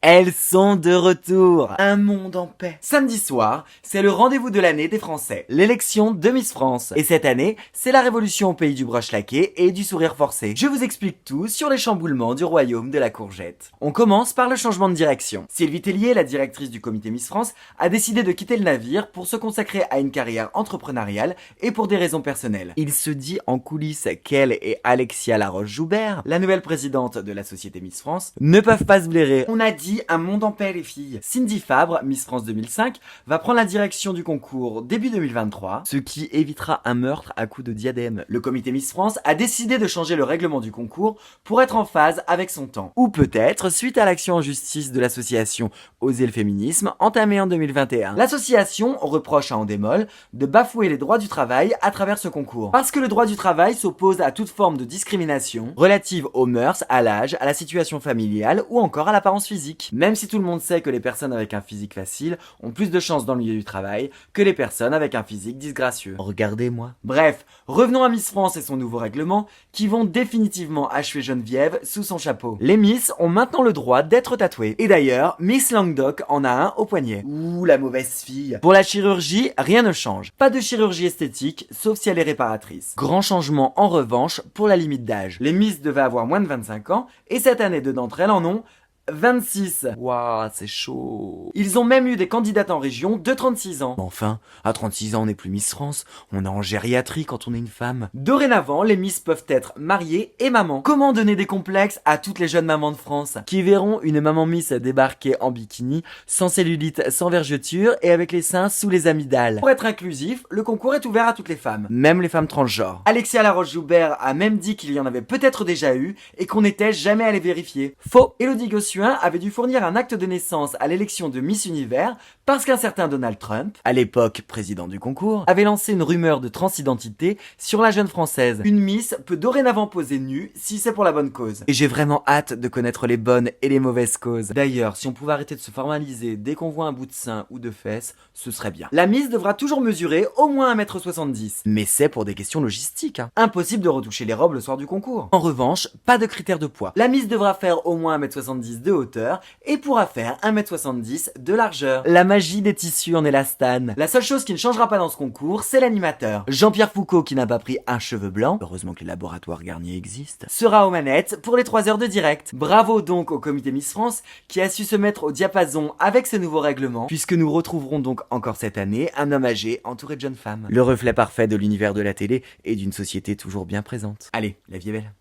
Elles sont de retour. Un monde en paix. Samedi soir, c'est le rendez-vous de l'année des Français, l'élection de Miss France. Et cette année, c'est la révolution au pays du brush laqué et du sourire forcé. Je vous explique tout sur les chamboulements du royaume de la courgette. On commence par le changement de direction. Sylvie Tellier, la directrice du comité Miss France, a décidé de quitter le navire pour se consacrer à une carrière entrepreneuriale et pour des raisons personnelles. Il se dit en coulisses qu'elle et Alexia Laroche-Joubert, la nouvelle présidente de la société Miss France, ne peuvent pas se blairer. On a dit un monde en paix les filles. Cindy Fabre, Miss France 2005, va prendre la direction du concours début 2023, ce qui évitera un meurtre à coups de diadème. Le comité Miss France a décidé de changer le règlement du concours pour être en phase avec son temps. Ou peut-être suite à l'action en justice de l'association Oser le féminisme entamée en 2021. L'association reproche à Endemol de bafouer les droits du travail à travers ce concours. Parce que le droit du travail s'oppose à toute forme de discrimination relative aux mœurs, à l'âge, à la situation familiale ou encore à l'apparence physique. Même si tout le monde sait que les personnes avec un physique facile ont plus de chances dans le milieu du travail que les personnes avec un physique disgracieux. Regardez-moi. Bref, revenons à Miss France et son nouveau règlement qui vont définitivement achever Geneviève sous son chapeau. Les Miss ont maintenant le droit d'être tatouées. Et d'ailleurs, Miss Languedoc en a un au poignet. Ouh, la mauvaise fille. Pour la chirurgie, rien ne change. Pas de chirurgie esthétique, sauf si elle est réparatrice. Grand changement en revanche pour la limite d'âge. Les Miss devaient avoir moins de 25 ans et cette année, deux d'entre elles en ont 26. Waouh, c'est chaud. Ils ont même eu des candidates en région de 36 ans. Enfin, à 36 ans, on n'est plus Miss France. On est en gériatrie quand on est une femme. Dorénavant, les Miss peuvent être mariées et mamans. Comment donner des complexes à toutes les jeunes mamans de France qui verront une maman Miss débarquer en bikini, sans cellulite, sans vergeture et avec les seins sous les amygdales. Pour être inclusif, le concours est ouvert à toutes les femmes, même les femmes transgenres. Alexia Laroche-Joubert a même dit qu'il y en avait peut-être déjà eu et qu'on n'était jamais allé vérifier. Faux. Élodie Gossuin avait dû fournir un acte de naissance à l'élection de Miss Univers parce qu'un certain Donald Trump, à l'époque président du concours, avait lancé une rumeur de transidentité sur la jeune française. Une Miss peut dorénavant poser nue si c'est pour la bonne cause. Et j'ai vraiment hâte de connaître les bonnes et les mauvaises causes. D'ailleurs, si on pouvait arrêter de se formaliser dès qu'on voit un bout de sein ou de fesse, ce serait bien. La Miss devra toujours mesurer au moins 1m70. Mais c'est pour des questions logistiques. Impossible de retoucher les robes le soir du concours. En revanche, pas de critère de poids. La Miss devra faire au moins 1m70 de hauteur et pourra faire 1m70 de largeur. La magie des tissus en élastane. La seule chose qui ne changera pas dans ce concours, c'est l'animateur. Jean-Pierre Foucault, qui n'a pas pris un cheveu blanc, heureusement que les laboratoires Garnier existent, sera aux manettes pour les 3 heures de direct. Bravo donc au comité Miss France qui a su se mettre au diapason avec ce nouveau règlement, puisque nous retrouverons donc encore cette année un homme âgé entouré de jeunes femmes. Le reflet parfait de l'univers de la télé et d'une société toujours bien présente. Allez, la vie est belle.